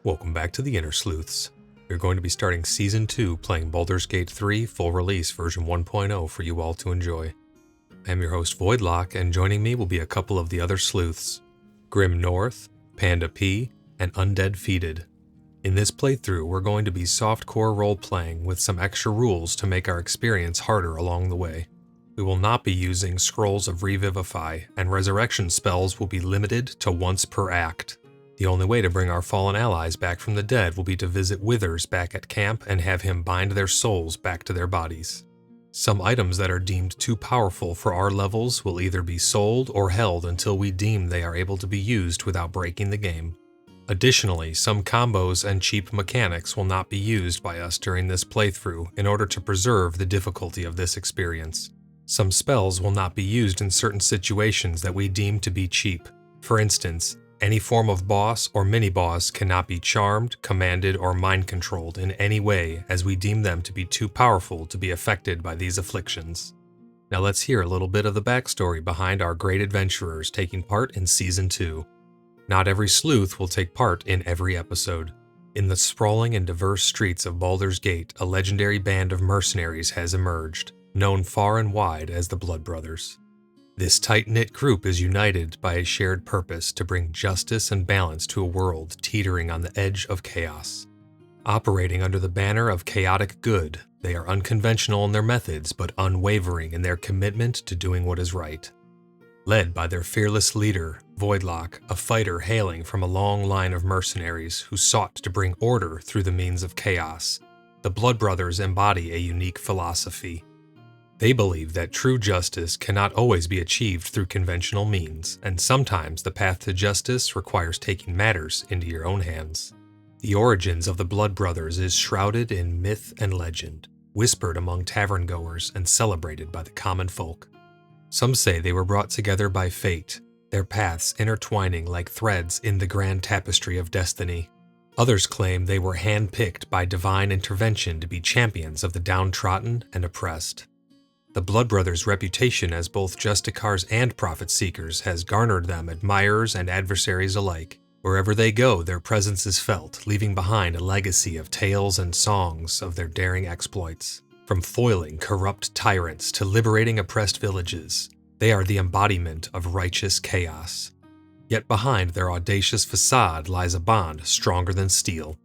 Welcome back to the InterSleuths. We're going to be starting Season 2 playing Baldur's Gate 3 full release version 1.0 for you all to enjoy. I'm your host VoidLock, and joining me will be a couple of the other sleuths, GrimNorth, PandaP, and UndeadFeated. In this playthrough, we're going to be softcore role-playing with some extra rules to make our experience harder along the way. We will not be using Scrolls of Revivify, and resurrection spells will be limited to once per act. The only way to bring our fallen allies back from the dead will be to visit Withers back at camp and have him bind their souls back to their bodies. Some items that are deemed too powerful for our levels will either be sold or held until we deem they are able to be used without breaking the game. Additionally, some combos and cheap mechanics will not be used by us during this playthrough in order to preserve the difficulty of this experience. Some spells will not be used in certain situations that we deem to be cheap. For instance, any form of boss or mini-boss cannot be charmed, commanded, or mind-controlled in any way, as we deem them to be too powerful to be affected by these afflictions. Now let's hear a little bit of the backstory behind our great adventurers taking part in Season 2. Not every sleuth will take part in every episode. In the sprawling and diverse streets of Baldur's Gate, a legendary band of mercenaries has emerged, known far and wide as the BloodBrothers. This tight-knit group is united by a shared purpose to bring justice and balance to a world teetering on the edge of chaos. Operating under the banner of chaotic good, they are unconventional in their methods but unwavering in their commitment to doing what is right. Led by their fearless leader, VoidLock, a fighter hailing from a long line of mercenaries who sought to bring order through the means of chaos, the BloodBrothers embody a unique philosophy. They believe that true justice cannot always be achieved through conventional means, and sometimes the path to justice requires taking matters into your own hands. The origins of the BloodBrothers is shrouded in myth and legend, whispered among tavern-goers and celebrated by the common folk. Some say they were brought together by fate, their paths intertwining like threads in the grand tapestry of destiny. Others claim they were hand-picked by divine intervention to be champions of the downtrodden and oppressed. The BloodBrothers' reputation as both justicars and profit-seekers has garnered them admirers and adversaries alike. Wherever they go, their presence is felt, leaving behind a legacy of tales and songs of their daring exploits. From foiling corrupt tyrants to liberating oppressed villages, they are the embodiment of righteous chaos. Yet behind their audacious facade lies a bond stronger than steel.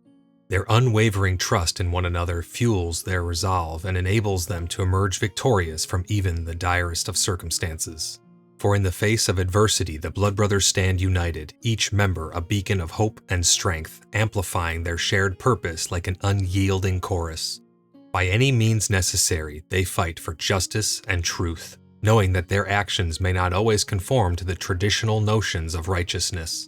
Their unwavering trust in one another fuels their resolve and enables them to emerge victorious from even the direst of circumstances. For in the face of adversity, the BloodBrothers stand united, each member a beacon of hope and strength, amplifying their shared purpose like an unyielding chorus. By any means necessary, they fight for justice and truth, knowing that their actions may not always conform to the traditional notions of righteousness.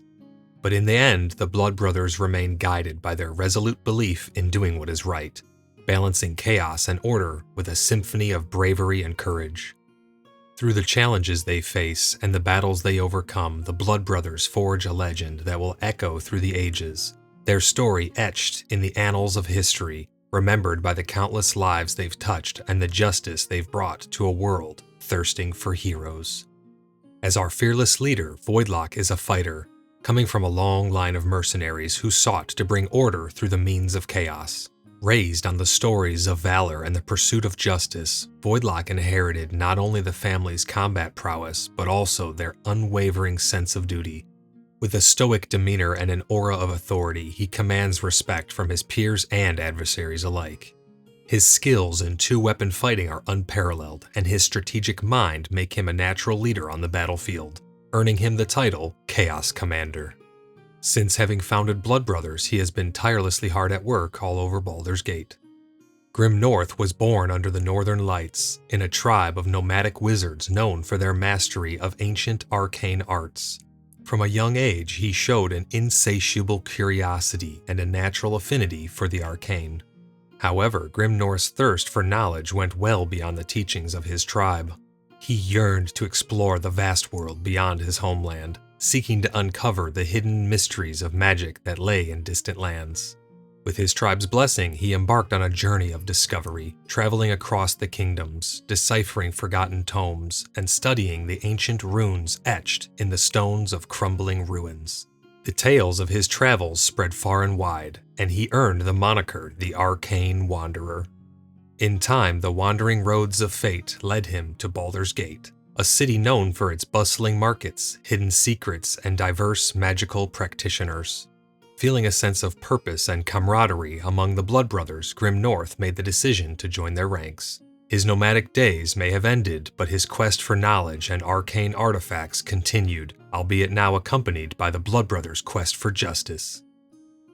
But in the end, the BloodBrothers remain guided by their resolute belief in doing what is right, balancing chaos and order with a symphony of bravery and courage. Through the challenges they face and the battles they overcome, the BloodBrothers forge a legend that will echo through the ages, their story etched in the annals of history, remembered by the countless lives they've touched and the justice they've brought to a world thirsting for heroes. As our fearless leader, VoidLock is a fighter, coming from a long line of mercenaries who sought to bring order through the means of chaos. Raised on the stories of valor and the pursuit of justice, VoidLock inherited not only the family's combat prowess, but also their unwavering sense of duty. With a stoic demeanor and an aura of authority, he commands respect from his peers and adversaries alike. His skills in two-weapon fighting are unparalleled, and his strategic mind make him a natural leader on the battlefield, earning him the title Chaos Commander. Since having founded BloodBrothers, he has been tirelessly hard at work all over Baldur's Gate. GrimNorth was born under the Northern Lights, in a tribe of nomadic wizards known for their mastery of ancient arcane arts. From a young age, he showed an insatiable curiosity and a natural affinity for the arcane. However, GrimNorth's thirst for knowledge went well beyond the teachings of his tribe. He yearned to explore the vast world beyond his homeland, seeking to uncover the hidden mysteries of magic that lay in distant lands. With his tribe's blessing, he embarked on a journey of discovery, traveling across the kingdoms, deciphering forgotten tomes, and studying the ancient runes etched in the stones of crumbling ruins. The tales of his travels spread far and wide, and he earned the moniker the Arcane Wanderer. In time, the wandering roads of fate led him to Baldur's Gate, a city known for its bustling markets, hidden secrets, and diverse magical practitioners. Feeling a sense of purpose and camaraderie among the BloodBrothers, GrimNorth made the decision to join their ranks. His nomadic days may have ended, but his quest for knowledge and arcane artifacts continued, albeit now accompanied by the BloodBrothers' quest for justice.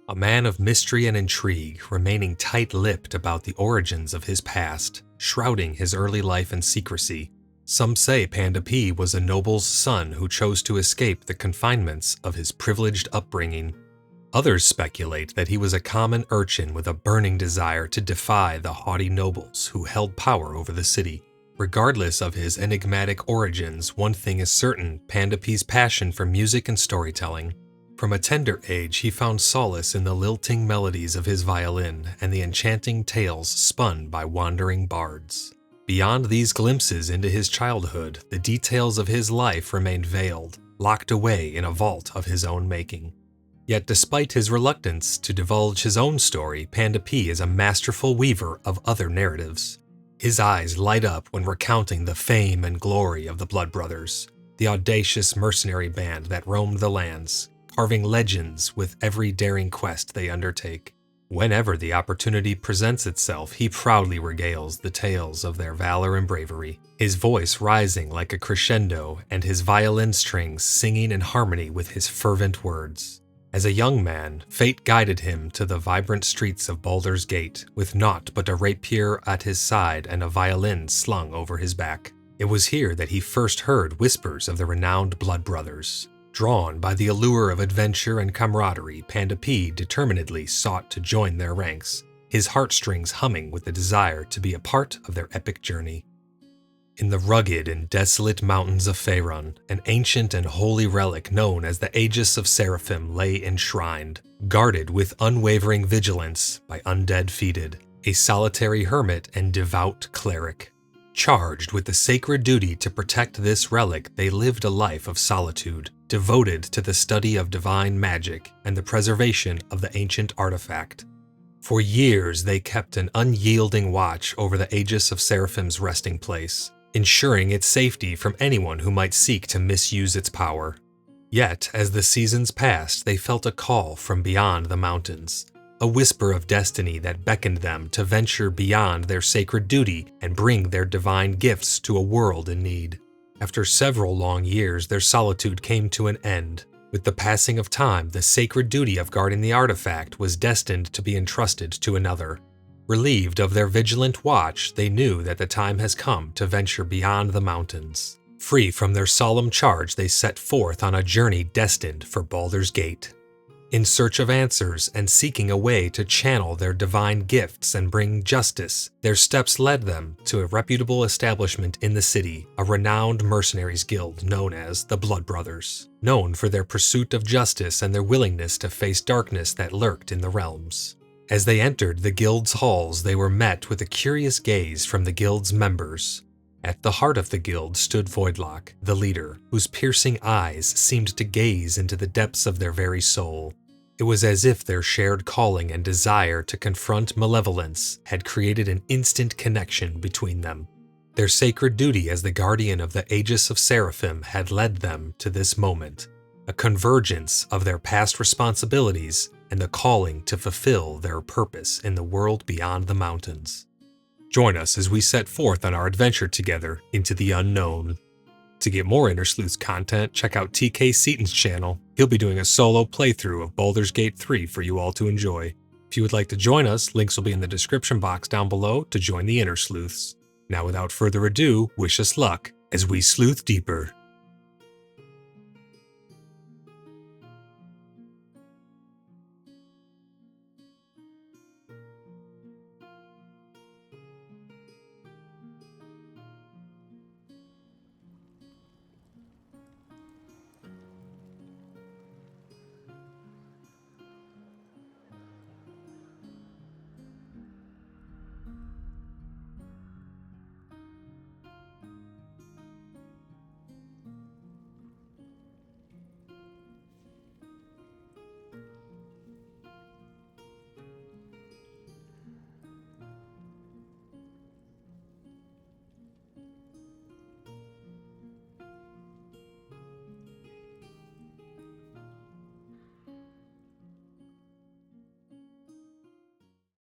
A man of mystery and intrigue, remaining tight-lipped about the origins of his past, shrouding his early life in secrecy. Some say PandaP was a noble's son who chose to escape the confinements of his privileged upbringing. Others speculate that he was a common urchin with a burning desire to defy the haughty nobles who held power over the city. Regardless of his enigmatic origins, one thing is certain: PandaP's passion for music and storytelling. From a tender age, he found solace in the lilting melodies of his violin and the enchanting tales spun by wandering bards. Beyond these glimpses into his childhood, the details of his life remained veiled, locked away in a vault of his own making. Yet despite his reluctance to divulge his own story, PandaP is a masterful weaver of other narratives. His eyes light up when recounting the fame and glory of the BloodBrothers, the audacious mercenary band that roamed the lands, carving legends with every daring quest they undertake. Whenever the opportunity presents itself, he proudly regales the tales of their valor and bravery, his voice rising like a crescendo and his violin strings singing in harmony with his fervent words. As a young man, fate guided him to the vibrant streets of Baldur's Gate, with naught but a rapier at his side and a violin slung over his back. It was here that he first heard whispers of the renowned BloodBrothers. Drawn by the allure of adventure and camaraderie, PandaP determinedly sought to join their ranks, his heartstrings humming with the desire to be a part of their epic journey. In the rugged and desolate mountains of Faerun, an ancient and holy relic known as the Aegis of Seraphim lay enshrined, guarded with unwavering vigilance by UndeadFeated, a solitary hermit and devout cleric. Charged with the sacred duty to protect this relic, they lived a life of solitude, devoted to the study of divine magic and the preservation of the ancient artifact. For years, they kept an unyielding watch over the Aegis of Seraphim's resting place, ensuring its safety from anyone who might seek to misuse its power. Yet, as the seasons passed, they felt a call from beyond the mountains, a whisper of destiny that beckoned them to venture beyond their sacred duty and bring their divine gifts to a world in need. After several long years, their solitude came to an end. With the passing of time, the sacred duty of guarding the artifact was destined to be entrusted to another. Relieved of their vigilant watch, they knew that the time has come to venture beyond the mountains. Free from their solemn charge, they set forth on a journey destined for Baldur's Gate. In search of answers and seeking a way to channel their divine gifts and bring justice, their steps led them to a reputable establishment in the city, a renowned mercenaries guild known as the BloodBrothers, known for their pursuit of justice and their willingness to face darkness that lurked in the realms. As they entered the guild's halls, they were met with a curious gaze from the guild's members. At the heart of the guild stood VoidLock, the leader, whose piercing eyes seemed to gaze into the depths of their very soul. It was as if their shared calling and desire to confront malevolence had created an instant connection between them. Their sacred duty as the guardian of the Aegis of Seraphim had led them to this moment, a convergence of their past responsibilities and the calling to fulfill their purpose in the world beyond the mountains. Join us as we set forth on our adventure together into the unknown. To get more InterSleuths content, check out TKSeaton's channel. He'll be doing a solo playthrough of Baldur's Gate 3 for you all to enjoy. If you would like to join us, links will be in the description box down below to join the InterSleuths. Now without further ado, wish us luck as we sleuth deeper